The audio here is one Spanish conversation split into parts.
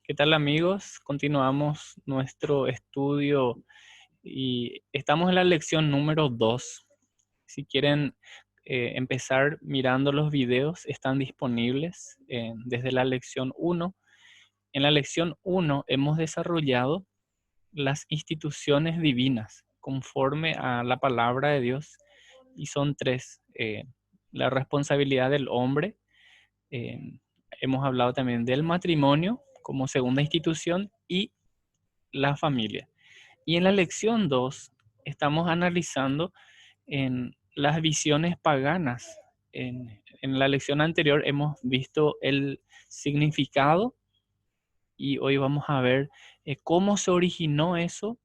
¿Qué tal, amigos? Continuamos nuestro estudio y estamos en la lección número 2. Si quieren empezar mirando los videos, están disponibles desde la lección 1. En la lección 1 hemos desarrollado las instituciones divinas conforme a la palabra de Dios y son tres. La responsabilidad del hombre. eh, Hemos hablado también del matrimonio como segunda institución y la familia. Y en la lección 2 estamos analizando en las visiones paganas. En la lección anterior hemos visto el significado y hoy vamos a ver cómo se originó eso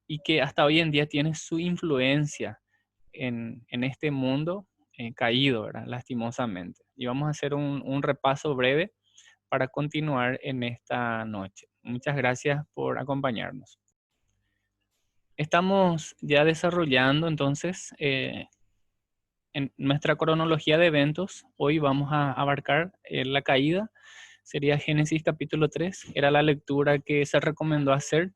y que hasta hoy en día tiene su influencia en este mundo caído, ¿verdad? Lastimosamente. Y vamos a hacer un repaso breve para continuar en esta noche. Muchas gracias por acompañarnos. Estamos ya desarrollando entonces en nuestra cronología de eventos. Hoy vamos a abarcar la caída. Sería Génesis capítulo 3. Era la lectura que se recomendó hacer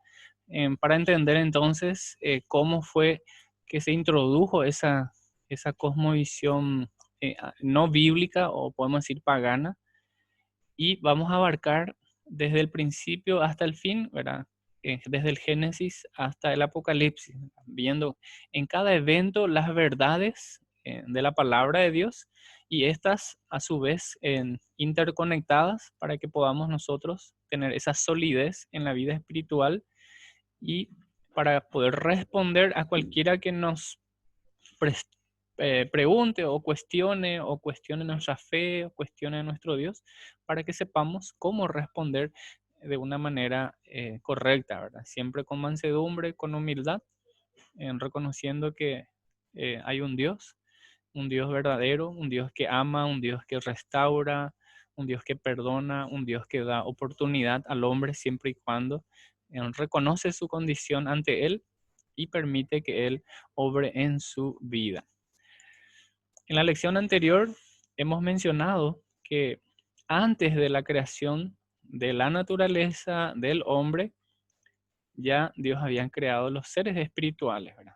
para entender entonces cómo fue que se introdujo esa cosmovisión no bíblica o podemos decir pagana. Y vamos a abarcar desde el principio hasta el fin, ¿verdad? Desde el Génesis hasta el Apocalipsis, viendo en cada evento las verdades de la palabra de Dios y estas a su vez interconectadas para que podamos nosotros tener esa solidez en la vida espiritual y para poder responder a cualquiera que nos pres- pregunte o cuestione nuestra fe o cuestione nuestro Dios para que sepamos cómo responder de una manera correcta, ¿verdad? Siempre con mansedumbre, con humildad, reconociendo que hay un Dios verdadero, un Dios que ama, un Dios que restaura, un Dios que perdona, un Dios que da oportunidad al hombre siempre y cuando reconoce su condición ante Él y permite que Él obre en su vida. En la lección anterior hemos mencionado que antes de la creación de la naturaleza del hombre, ya Dios había creado los seres espirituales, ¿verdad?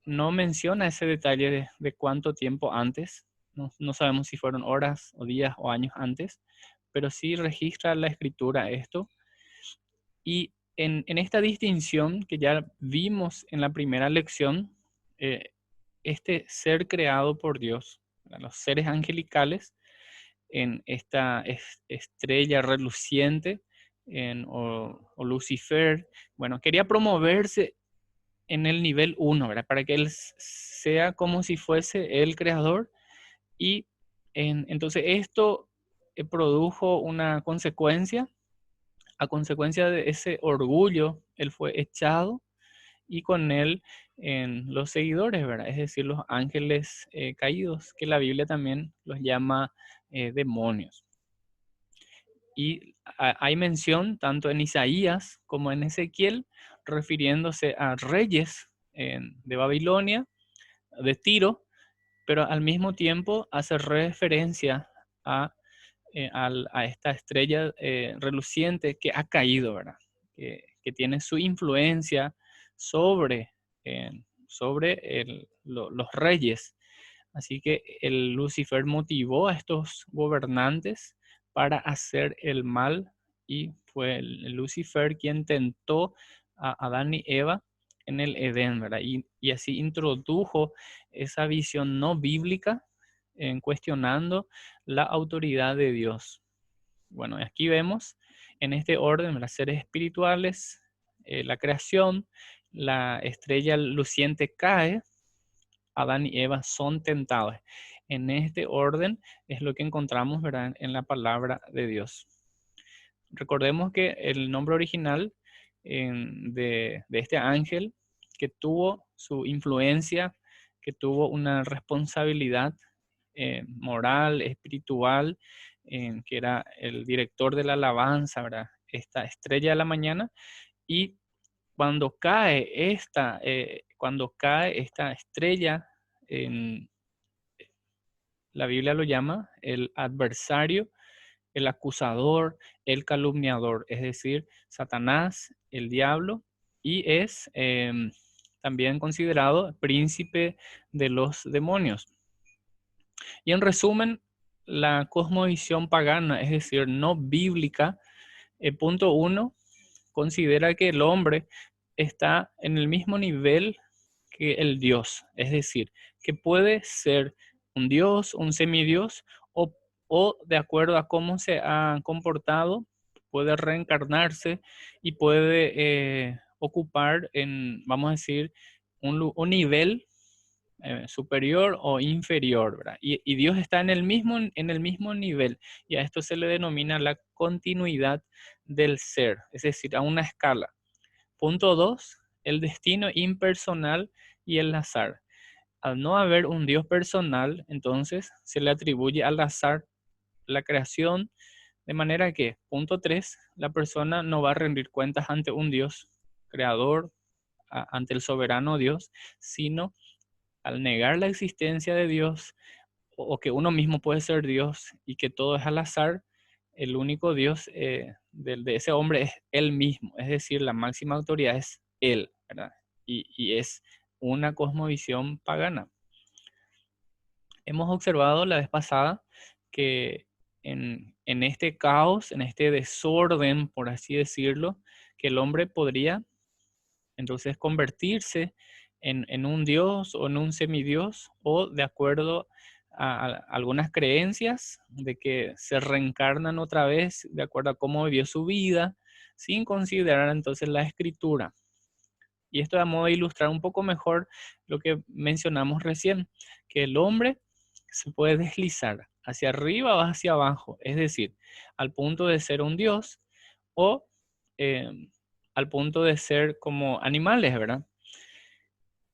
No menciona ese detalle de cuánto tiempo antes, no sabemos si fueron horas o días o años antes, pero sí registra la escritura esto. Y en esta distinción que ya vimos en la primera lección, eh, este ser creado por Dios, los seres angelicales, en esta estrella reluciente, o Lucifer, bueno, quería promoverse en el nivel uno, ¿verdad? Para que él sea como si fuese el creador y entonces esto produjo una consecuencia. A consecuencia de ese orgullo, él fue echado y con él en los seguidores, ¿verdad? Es decir, los ángeles caídos, que la Biblia también los llama demonios. Y hay mención tanto en Isaías como en Ezequiel refiriéndose a reyes de Babilonia, de Tiro, pero al mismo tiempo hace referencia a esta estrella reluciente que ha caído, ¿verdad? Que tiene su influencia sobre, los reyes. Así que el Lucifer motivó a estos gobernantes para hacer el mal y fue el Lucifer quien tentó a Adán y Eva en el Edén, ¿verdad? Y así introdujo esa visión no bíblica en cuestionando la autoridad de Dios. Bueno, aquí vemos en este orden las seres espirituales, la creación, la estrella luciente cae, Adán y Eva son tentados. En este orden es lo que encontramos, ¿verdad?, en la palabra de Dios. Recordemos que el nombre original de este ángel que tuvo su influencia, que tuvo una responsabilidad moral, espiritual, que era el director de la alabanza, ¿verdad? Esta estrella de la mañana. Y cuando cae esta estrella, la Biblia lo llama el adversario, el acusador, el calumniador, es decir, Satanás, el diablo, y es también considerado príncipe de los demonios. Y en resumen, la cosmovisión pagana, es decir, no bíblica, punto uno, considera que el hombre está en el mismo nivel que el Dios, es decir, que puede ser un Dios, un semidios, o de acuerdo a cómo se ha comportado, puede reencarnarse y puede ocupar en, vamos a decir, un nivel superior o inferior, ¿verdad? Y Dios está en el mismo nivel, y a esto se le denomina la continuidad del ser, es decir, a una escala. Punto 2, el destino impersonal y el azar. Al no haber un Dios personal, entonces se le atribuye al azar la creación, de manera que, punto 3, la persona no va a rendir cuentas ante un Dios creador, ante el soberano Dios, sino al negar la existencia de Dios o que uno mismo puede ser Dios y que todo es al azar, el único Dios de ese hombre es él mismo, es decir, la máxima autoridad es él, ¿verdad? Y es una cosmovisión pagana. Hemos observado la vez pasada que en este caos, en este desorden, por así decirlo, que el hombre podría entonces convertirse en un dios o en un semidios, o de acuerdo a algunas creencias de que se reencarnan otra vez de acuerdo a cómo vivió su vida, sin considerar entonces la escritura. Y esto a modo de ilustrar un poco mejor lo que mencionamos recién, que el hombre se puede deslizar hacia arriba o hacia abajo, es decir, al punto de ser un dios o eh, al punto de ser como animales, ¿verdad?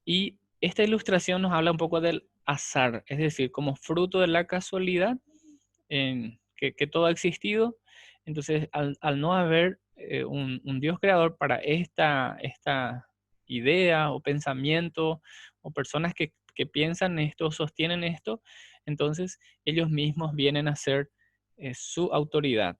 Y esta ilustración nos habla un poco del azar, es decir, como fruto de la casualidad que todo ha existido. Entonces, al no haber un Dios creador para esta idea o pensamiento o personas que piensan esto, sostienen esto, entonces ellos mismos vienen a ser su autoridad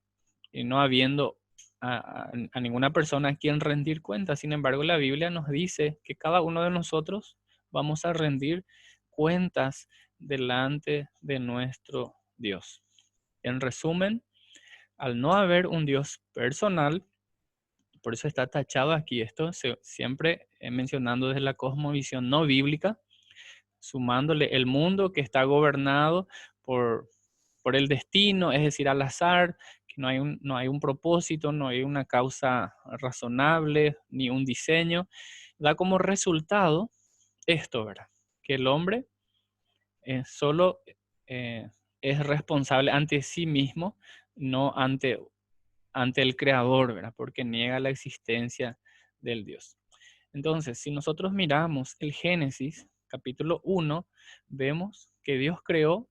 y no habiendo a ninguna persona a quien rendir cuentas. Sin embargo, la Biblia nos dice que cada uno de nosotros vamos a rendir cuentas delante de nuestro Dios. En resumen, al no haber un Dios personal, por eso está tachado aquí esto, siempre mencionando desde la cosmovisión no bíblica, sumándole el mundo que está gobernado por, por el destino, es decir, al azar, que no hay un propósito, no hay una causa razonable, ni un diseño, da como resultado esto, ¿verdad? Que el hombre solo eh, es responsable ante sí mismo, no ante el Creador, ¿verdad? Porque niega la existencia del Dios. Entonces, si nosotros miramos el Génesis, capítulo 1, vemos que Dios creó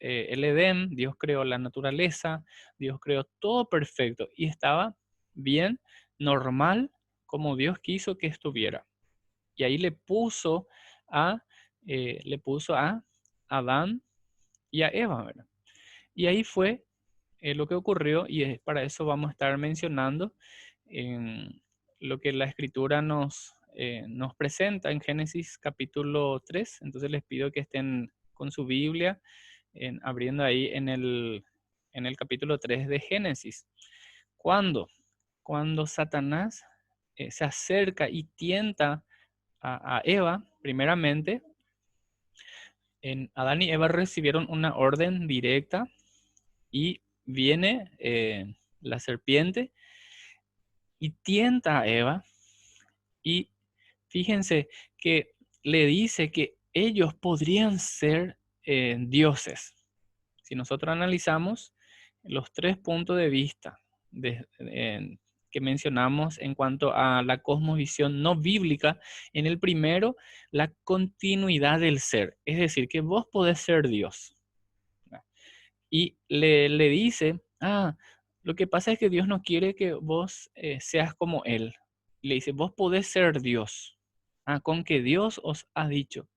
el Edén, Dios creó la naturaleza, Dios creó todo perfecto y estaba bien, normal, como Dios quiso que estuviera. Y ahí le puso a Adán y a Eva, ¿verdad? Y ahí fue lo que ocurrió, y para eso vamos a estar mencionando en lo que la escritura nos presenta en Génesis capítulo 3. Entonces les pido que estén con su Biblia abriendo ahí en el capítulo 3 de Génesis. ¿Cuándo? Cuando Satanás se acerca y tienta a Eva, primeramente, en Adán y Eva recibieron una orden directa y viene la serpiente y tienta a Eva y fíjense que le dice que ellos podrían ser dioses. Si nosotros analizamos los tres puntos de vista que mencionamos en cuanto a la cosmovisión no bíblica, en el primero, la continuidad del ser, es decir, que vos podés ser Dios. Y le dice, lo que pasa es que Dios no quiere que vos seas como Él. Y le dice, vos podés ser Dios, con que Dios os ha dicho.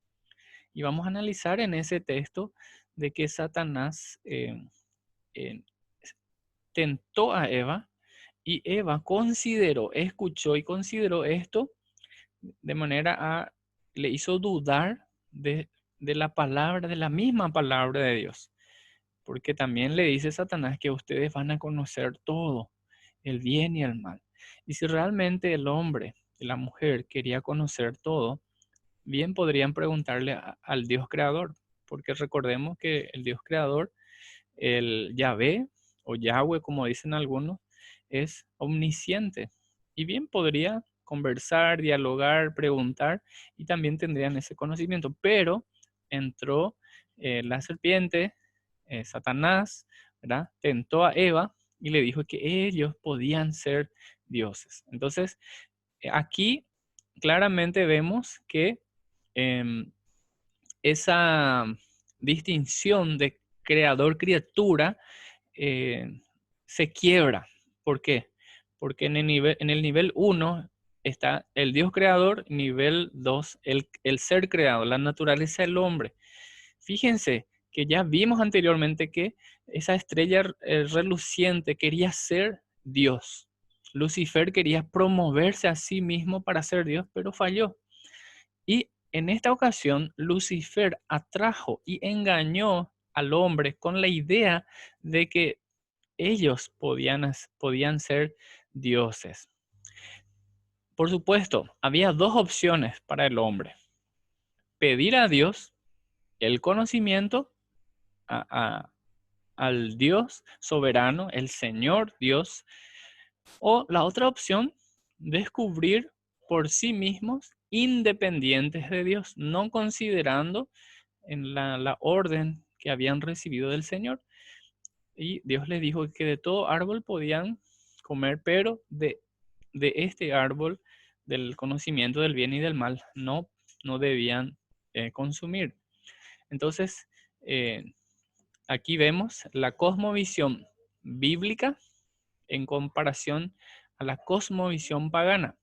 Y vamos a analizar en ese texto de que Satanás eh, tentó a Eva y Eva escuchó y consideró esto de manera le hizo dudar de la palabra, de la misma palabra de Dios. Porque también le dice Satanás que ustedes van a conocer todo, el bien y el mal. Y si realmente el hombre y la mujer quería conocer todo, bien podrían preguntarle al Dios creador, porque recordemos que el Dios creador, el Yahvé o Yahweh, como dicen algunos, es omnisciente. Y bien podría conversar, dialogar, preguntar, y también tendrían ese conocimiento. Pero entró la serpiente, Satanás, ¿verdad? Tentó a Eva y le dijo que ellos podían ser dioses. Entonces, aquí claramente vemos que em, esa distinción de creador-criatura se quiebra. ¿Por qué? Porque en el nivel 1 está el Dios creador, nivel 2 el ser creado, la naturaleza del hombre. Fíjense que ya vimos anteriormente que esa estrella reluciente quería ser Dios. Lucifer quería promoverse a sí mismo para ser Dios, pero falló. Y en esta ocasión, Lucifer atrajo y engañó al hombre con la idea de que ellos podían ser dioses. Por supuesto, había dos opciones para el hombre: pedir a Dios el conocimiento, a, a- al Dios soberano, el Señor Dios, o la otra opción, descubrir por sí mismos, independientes de Dios, no considerando en la orden que habían recibido del Señor. Y Dios les dijo que de todo árbol podían comer, pero de este árbol del conocimiento del bien y del mal no debían consumir. Entonces, aquí vemos la cosmovisión bíblica en comparación a la cosmovisión pagana.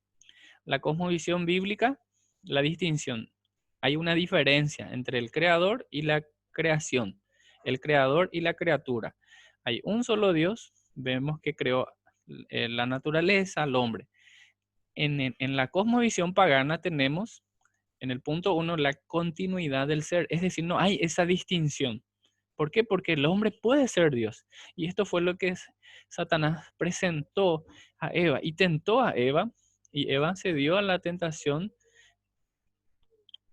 La cosmovisión bíblica, la distinción. Hay una diferencia entre el creador y la creación, el creador y la criatura. Hay un solo Dios, vemos que creó la naturaleza, al hombre. En la cosmovisión pagana tenemos en el punto 1 la continuidad del ser, es decir, no hay esa distinción. ¿Por qué? Porque el hombre puede ser Dios. Y esto fue lo que Satanás presentó a Eva y tentó a Eva, y Eva se dio a la tentación,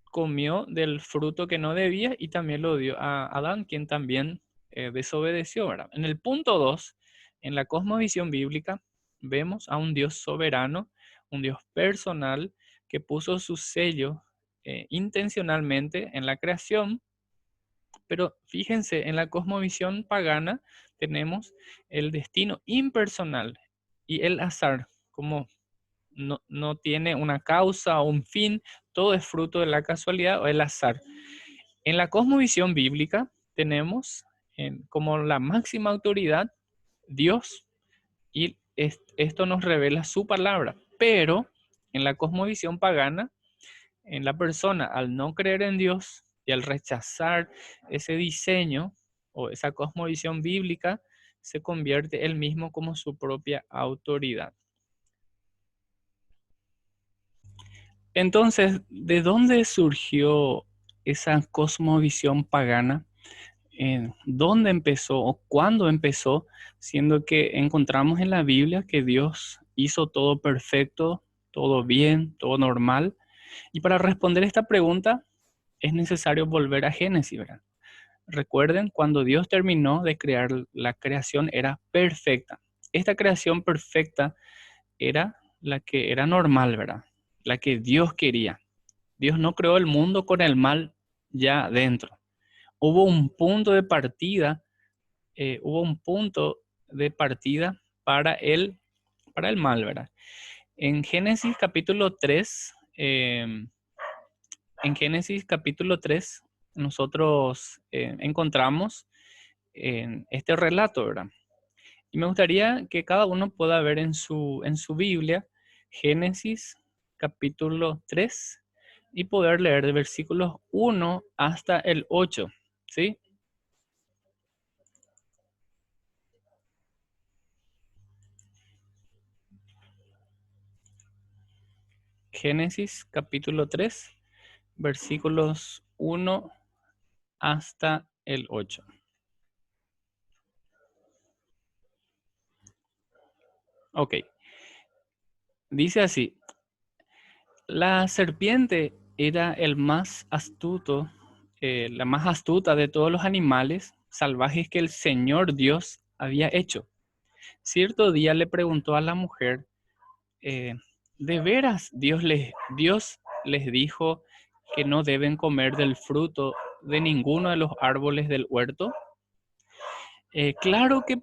comió del fruto que no debía y también lo dio a Adán, quien también desobedeció, ¿verdad? En el punto 2, en la cosmovisión bíblica, vemos a un Dios soberano, un Dios personal, que puso su sello intencionalmente en la creación. Pero fíjense, en la cosmovisión pagana tenemos el destino impersonal y el azar, como no tiene una causa o un fin, todo es fruto de la casualidad o el azar. En la cosmovisión bíblica tenemos como la máxima autoridad Dios, y esto nos revela su palabra. Pero en la cosmovisión pagana, en la persona, al no creer en Dios y al rechazar ese diseño o esa cosmovisión bíblica, se convierte él mismo como su propia autoridad. Entonces, ¿de dónde surgió esa cosmovisión pagana? ¿Dónde empezó o cuándo empezó? Siendo que encontramos en la Biblia que Dios hizo todo perfecto, todo bien, todo normal. Y para responder esta pregunta es necesario volver a Génesis, ¿verdad? Recuerden, cuando Dios terminó de crear, la creación era perfecta. Esta creación perfecta era la que era normal, ¿verdad? La que Dios quería. Dios no creó el mundo con el mal ya dentro. Hubo un punto de partida, para el mal, ¿verdad? En Génesis capítulo 3, nosotros encontramos este relato, ¿verdad? Y me gustaría que cada uno pueda ver en su Biblia Génesis capítulo 3 y poder leer de versículos 1 hasta el 8, ¿sí? Génesis capítulo 3, versículos 1 hasta el 8. Ok, dice así: la serpiente era el más astuto, la más astuta de todos los animales salvajes que el Señor Dios había hecho. Cierto día le preguntó a la mujer, eh, ¿de veras Dios les dijo que no deben comer del fruto de ninguno de los árboles del huerto? Claro que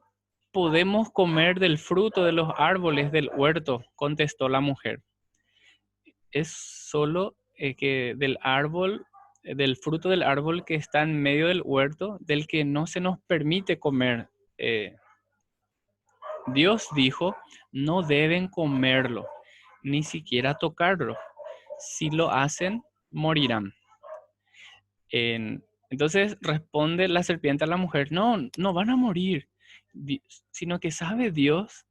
podemos comer del fruto de los árboles del huerto, contestó la mujer. Es solo que del árbol, del fruto del árbol que está en medio del huerto, del que no se nos permite comer. Eh, Dios dijo, no deben comerlo, ni siquiera tocarlo. Si lo hacen, morirán. Entonces responde la serpiente a la mujer, no, no van a morir, sino que sabe Dios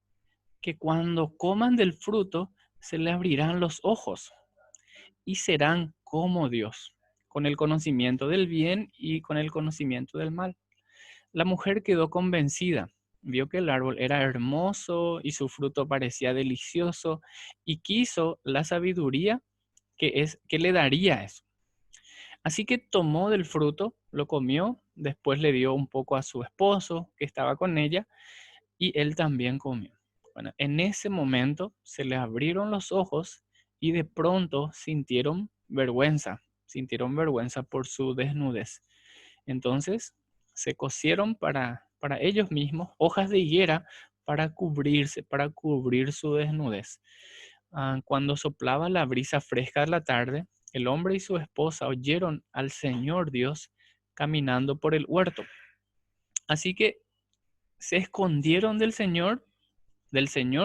que cuando coman del fruto se le abrirán los ojos y serán como Dios, con el conocimiento del bien y con el conocimiento del mal. La mujer quedó convencida, vio que el árbol era hermoso y su fruto parecía delicioso y quiso la sabiduría que le daría eso. Así que tomó del fruto, lo comió, después le dio un poco a su esposo que estaba con ella y él también comió. Bueno, en ese momento se le abrieron los ojos y de pronto sintieron vergüenza por su desnudez. Entonces se cosieron para ellos mismos hojas de higuera para cubrirse, para cubrir su desnudez. Cuando soplaba la brisa fresca de la tarde, el hombre y su esposa oyeron al Señor Dios caminando por el huerto. Así que se escondieron del Señor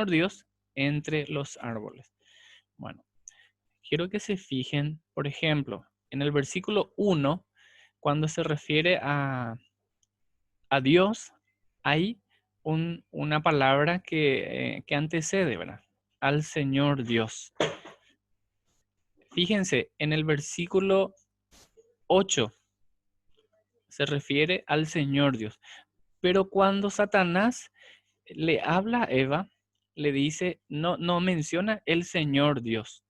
Dios, entre los árboles. Bueno, quiero que se fijen, por ejemplo, en el versículo 1, cuando se refiere a Dios, hay una palabra que antecede, ¿verdad? Al Señor Dios. Fíjense, en el versículo 8 se refiere al Señor Dios. Pero cuando Satanás le habla a Eva, le dice, no menciona el Señor Dios.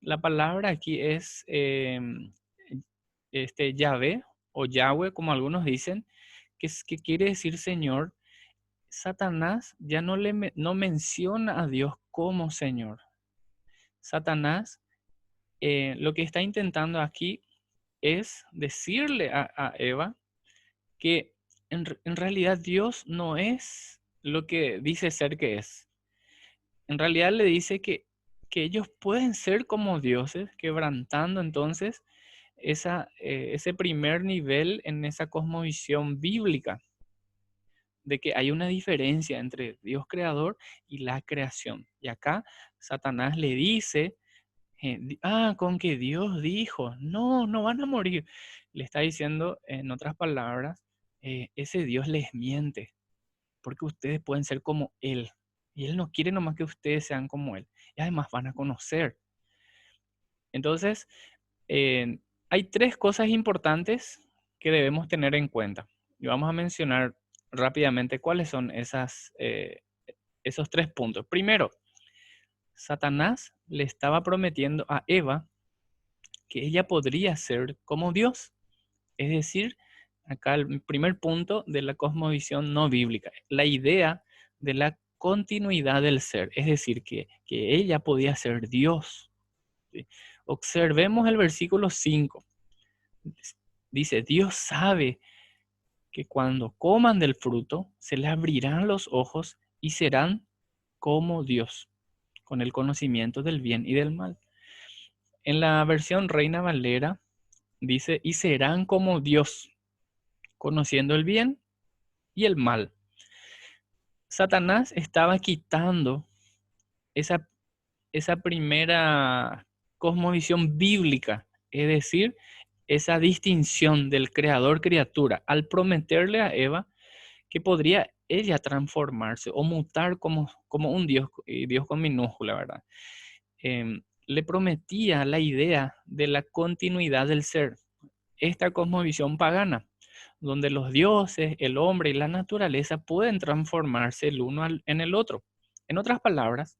La palabra aquí es Yahvé o Yahweh, como algunos dicen, que quiere decir Señor. Satanás ya no menciona a Dios como Señor. Satanás lo que está intentando aquí es decirle a Eva que en realidad Dios no es lo que dice ser que es. En realidad le dice que ellos pueden ser como dioses, quebrantando entonces ese primer nivel en esa cosmovisión bíblica, de que hay una diferencia entre Dios creador y la creación. Y acá Satanás le dice, con que Dios dijo, no van a morir. Le está diciendo, en otras palabras, ese Dios les miente, porque ustedes pueden ser como Él. Y Él no quiere nomás que ustedes sean como Él. Y además van a conocer. Entonces, hay tres cosas importantes que debemos tener en cuenta. Y vamos a mencionar rápidamente cuáles son esos tres puntos. Primero, Satanás le estaba prometiendo a Eva que ella podría ser como Dios. Es decir, acá el primer punto de la cosmovisión no bíblica, la idea de la continuidad del ser, es decir, que ella podía ser Dios. ¿Sí? Observemos el versículo 5. Dice, Dios sabe que cuando coman del fruto, se les abrirán los ojos y serán como Dios, con el conocimiento del bien y del mal. En la versión Reina Valera dice, y serán como Dios, conociendo el bien y el mal. Satanás estaba quitando esa, esa primera cosmovisión bíblica, es decir, esa distinción del creador-criatura, al prometerle a Eva que podría ella transformarse o mutar como un Dios, Dios con minúscula, ¿verdad? le prometía la idea de la continuidad del ser. Esta cosmovisión pagana, donde los dioses, el hombre y la naturaleza pueden transformarse el uno en el otro. En otras palabras,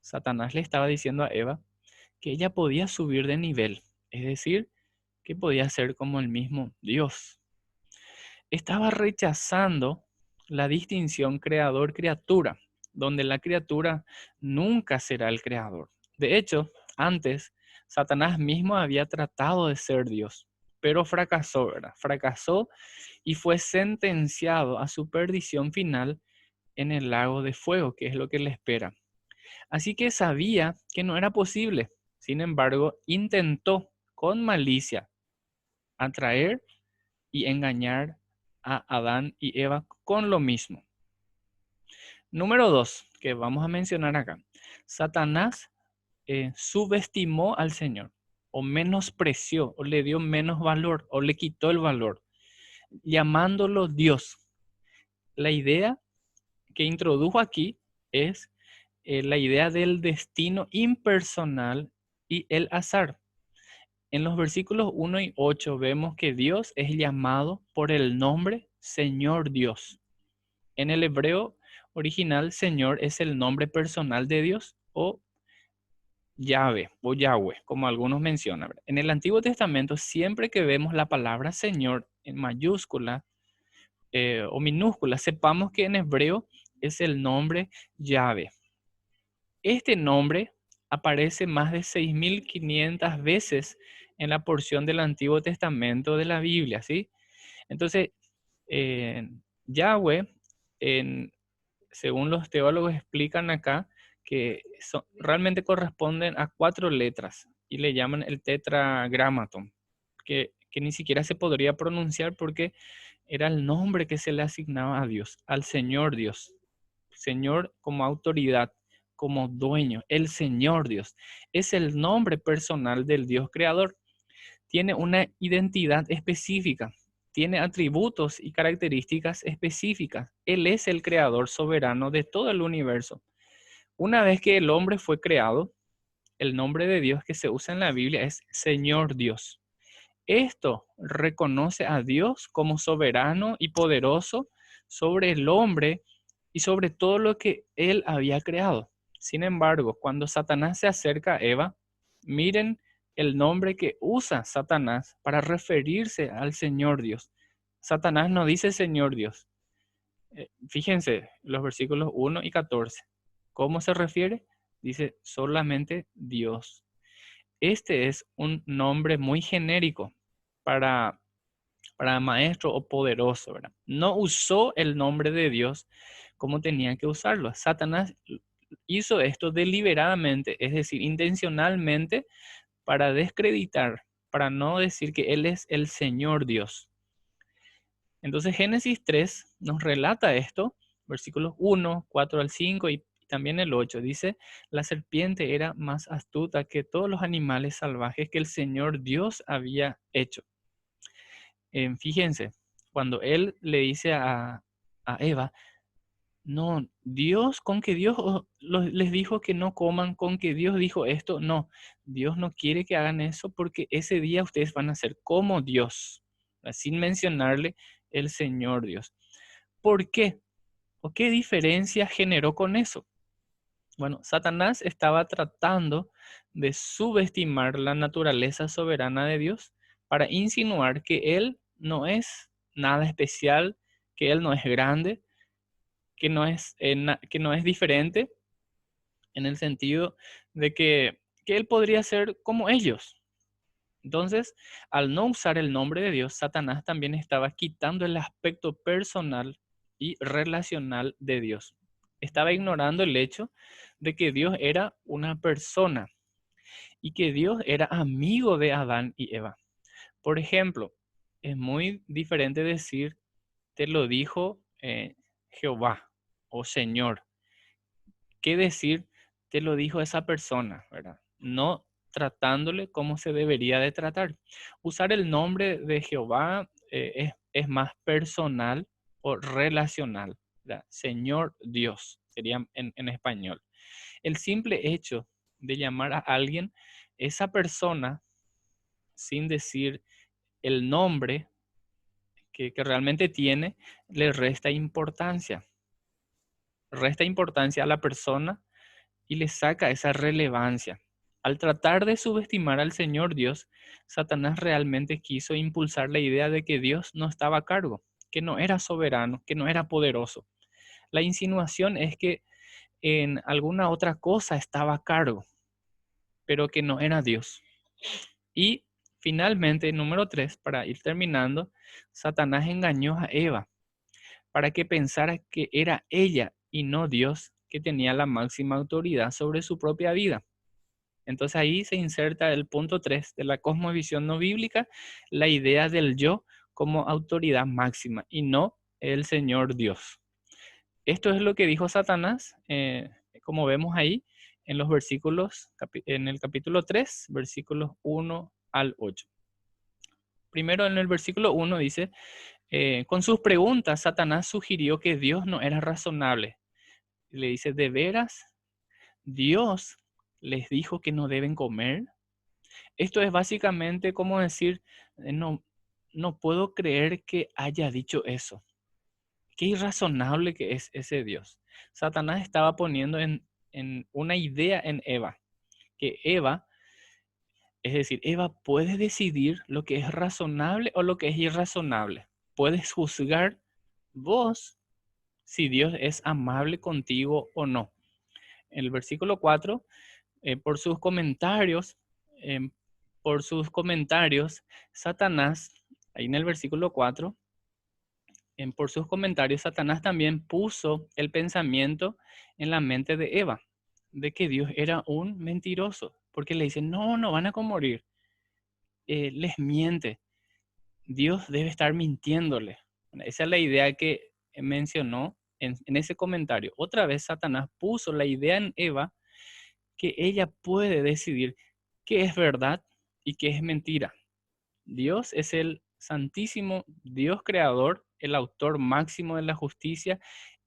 Satanás le estaba diciendo a Eva que ella podía subir de nivel, es decir, que podía ser como el mismo Dios. Estaba rechazando la distinción creador-criatura, donde la criatura nunca será el creador. De hecho, antes, Satanás mismo había tratado de ser Dios, pero fracasó, ¿verdad? Fracasó y fue sentenciado a su perdición final en el lago de fuego, que es lo que le espera. Así que sabía que no era posible. Sin embargo, intentó con malicia atraer y engañar a Adán y Eva con lo mismo. Número 2, que vamos a mencionar acá. Satanás subestimó al Señor, o menospreció, o le dio menos valor, o le quitó el valor, llamándolo Dios. La idea que introdujo aquí es la idea del destino impersonal y el azar. En los versículos 1 y 8 vemos que Dios es llamado por el nombre Señor Dios. En el hebreo original, Señor es el nombre personal de Dios o Yahvé o Yahweh, como algunos mencionan. En el Antiguo Testamento, siempre que vemos la palabra Señor en mayúscula o minúscula, sepamos que en hebreo es el nombre Yahvé. Este nombre aparece más de 6.500 veces en la porción del Antiguo Testamento de la Biblia, ¿sí? Entonces, Yahweh, según los teólogos explican acá, que realmente corresponden a 4 letras y le llaman el tetragramaton, que ni siquiera se podría pronunciar porque era el nombre que se le asignaba a Dios, al Señor Dios. Señor como autoridad, como dueño, el Señor Dios. Es el nombre personal del Dios creador. Tiene una identidad específica, tiene atributos y características específicas. Él es el creador soberano de todo el universo. Una vez que el hombre fue creado, el nombre de Dios que se usa en la Biblia es Señor Dios. Esto reconoce a Dios como soberano y poderoso sobre el hombre y sobre todo lo que él había creado. Sin embargo, cuando Satanás se acerca a Eva, miren el nombre que usa Satanás para referirse al Señor Dios. Satanás no dice Señor Dios. Fíjense los versículos 1 y 14. ¿Cómo se refiere? Dice solamente Dios. Este es un nombre muy genérico para, para maestro o poderoso, ¿verdad? No usó el nombre de Dios como tenía que usarlo. Satanás hizo esto deliberadamente, es decir, intencionalmente para descreditar, para no decir que Él es el Señor Dios. Entonces Génesis 3 nos relata esto, versículos 1, 4 al 5 y también el 8. Dice, la serpiente era más astuta que todos los animales salvajes que el Señor Dios había hecho. Fíjense, cuando Él le dice a Eva, no, Dios, con que Dios les dijo que no coman, con que Dios dijo esto, no, Dios no quiere que hagan eso porque ese día ustedes van a ser como Dios, sin mencionarle el Señor Dios. ¿Por qué? ¿O qué diferencia generó con eso? Bueno, Satanás estaba tratando de subestimar la naturaleza soberana de Dios para insinuar que Él no es nada especial, que Él no es grande, que no es diferente en el sentido de que Él podría ser como ellos. Entonces, al no usar el nombre de Dios, Satanás también estaba quitando el aspecto personal y relacional de Dios. Estaba ignorando el hecho de que Dios era una persona y que Dios era amigo de Adán y Eva. Por ejemplo, es muy diferente decir, te lo dijo Jehová o Señor, que decir, te lo dijo esa persona, ¿verdad? No tratándole como se debería de tratar. Usar el nombre de Jehová es más personal o relacional, ¿verdad? Señor Dios, sería en español. El simple hecho de llamar a alguien, esa persona, sin decir el nombre que realmente tiene, le resta importancia. Resta importancia a la persona y le saca esa relevancia. Al tratar de subestimar al Señor Dios, Satanás realmente quiso impulsar la idea de que Dios no estaba a cargo, que no era soberano, que no era poderoso. La insinuación es que en alguna otra cosa estaba a cargo, pero que no era Dios. Y finalmente, número 3, para ir terminando, Satanás engañó a Eva para que pensara que era ella y no Dios que tenía la máxima autoridad sobre su propia vida. Entonces ahí se inserta el punto 3 de la cosmovisión no bíblica, la idea del yo como autoridad máxima y no el Señor Dios. Esto es lo que dijo Satanás, como vemos ahí en los versículos, en el capítulo 3, versículos 1 al 8. Primero en el versículo 1 dice, con sus preguntas Satanás sugirió que Dios no era razonable. Le dice, ¿de veras Dios les dijo que no deben comer? Esto es básicamente como decir, no, no puedo creer que haya dicho eso. Qué irrazonable que es ese Dios. Satanás estaba poniendo en una idea en Eva, que Eva, es decir, Eva puede decidir lo que es razonable o lo que es irrazonable. Puedes juzgar vos si Dios es amable contigo o no. En el versículo 4, por sus comentarios, eh, Satanás, ahí en el versículo 4, por sus comentarios, Satanás también puso el pensamiento en la mente de Eva, de que Dios era un mentiroso, porque le dice, no, no van a morir. Les miente. Dios debe estar mintiéndole. Bueno, esa es la idea que mencionó en ese comentario. Otra vez Satanás puso la idea en Eva que ella puede decidir qué es verdad y qué es mentira. Dios es el santísimo Dios creador, el autor máximo de la justicia.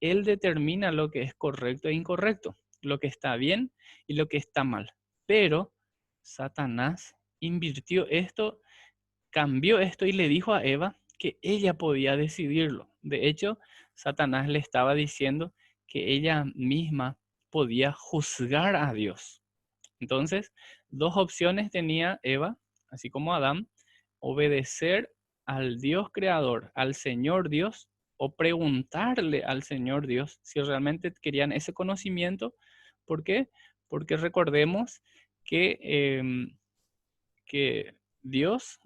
Él determina lo que es correcto e incorrecto, lo que está bien y lo que está mal. Pero Satanás invirtió esto, cambió esto y le dijo a Eva que ella podía decidirlo. De hecho, Satanás le estaba diciendo que ella misma podía juzgar a Dios. Entonces, dos opciones tenía Eva, así como Adán: obedecer al Dios creador, al Señor Dios, o preguntarle al Señor Dios si realmente querían ese conocimiento. ¿Por qué? Porque recordemos que, que Dios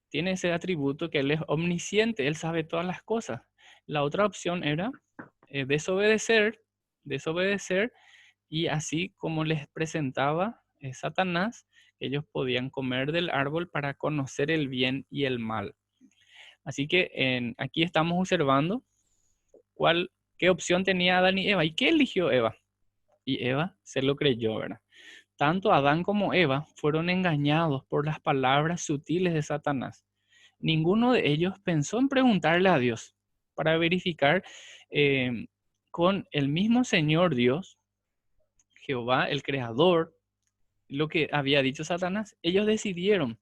tiene ese atributo que Él es omnisciente, Él sabe todas las cosas. La otra opción era desobedecer, desobedecer, y así como les presentaba Satanás, ellos podían comer del árbol para conocer el bien y el mal. Así que aquí estamos observando qué opción tenía Adán y Eva. ¿Y qué eligió Eva? Y Eva se lo creyó, ¿verdad? Tanto Adán como Eva fueron engañados por las palabras sutiles de Satanás. Ninguno de ellos pensó en preguntarle a Dios para verificar eh, con el mismo Señor Dios, Jehová, el Creador, lo que había dicho Satanás. Ellos decidieron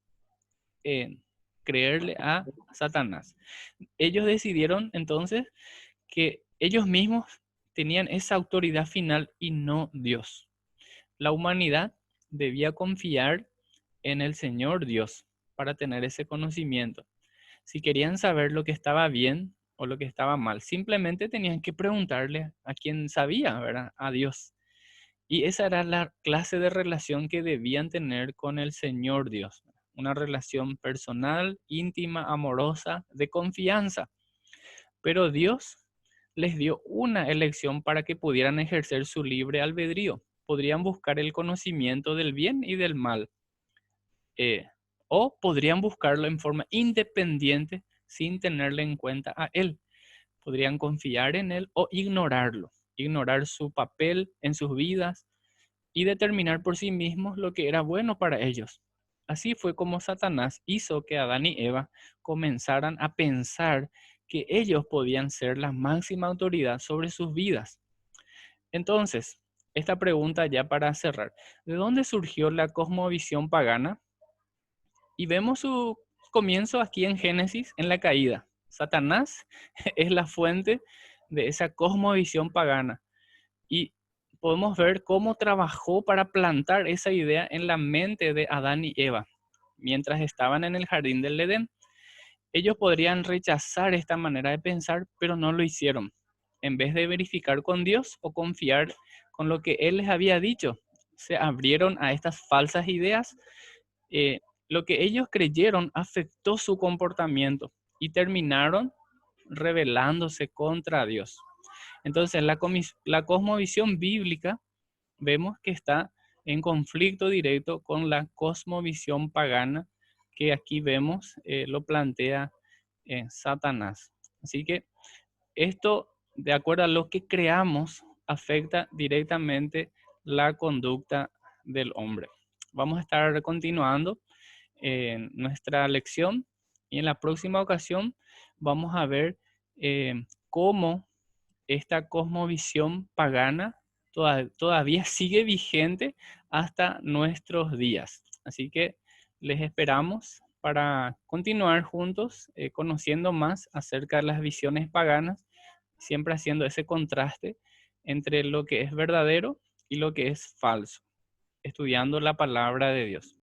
creerle a Satanás. Ellos decidieron entonces que ellos mismos tenían esa autoridad final y no Dios. La humanidad debía confiar en el Señor Dios para tener ese conocimiento. Si querían saber lo que estaba bien o lo que estaba mal, simplemente tenían que preguntarle a quien sabía, ¿verdad? A Dios. Y esa era la clase de relación que debían tener con el Señor Dios. Una relación personal, íntima, amorosa, de confianza. Pero Dios les dio una elección para que pudieran ejercer su libre albedrío. Podrían buscar el conocimiento del bien y del mal. O podrían buscarlo en forma independiente sin tenerle en cuenta a Él. Podrían confiar en Él o ignorarlo. Ignorar su papel en sus vidas y determinar por sí mismos lo que era bueno para ellos. Así fue como Satanás hizo que Adán y Eva comenzaran a pensar que ellos podían ser la máxima autoridad sobre sus vidas. Entonces, esta pregunta ya para cerrar. ¿De dónde surgió la cosmovisión pagana? Y vemos su comienzo aquí en Génesis, en la caída. Satanás es la fuente de esa cosmovisión pagana. Y podemos ver cómo trabajó para plantar esa idea en la mente de Adán y Eva mientras estaban en el jardín del Edén. Ellos podrían rechazar esta manera de pensar, pero no lo hicieron. En vez de verificar con Dios o confiar con lo que Él les había dicho, se abrieron a estas falsas ideas. eh, lo que ellos creyeron afectó su comportamiento y terminaron rebelándose contra Dios. Entonces, la cosmovisión bíblica vemos que está en conflicto directo con la cosmovisión pagana que aquí vemos, lo plantea Satanás. Así que esto, de acuerdo a lo que creamos, afecta directamente la conducta del hombre. Vamos a estar continuando nuestra lección y en la próxima ocasión vamos a ver cómo esta cosmovisión pagana todavía sigue vigente hasta nuestros días. Así que les esperamos para continuar juntos conociendo más acerca de las visiones paganas, siempre haciendo ese contraste entre lo que es verdadero y lo que es falso, estudiando la palabra de Dios.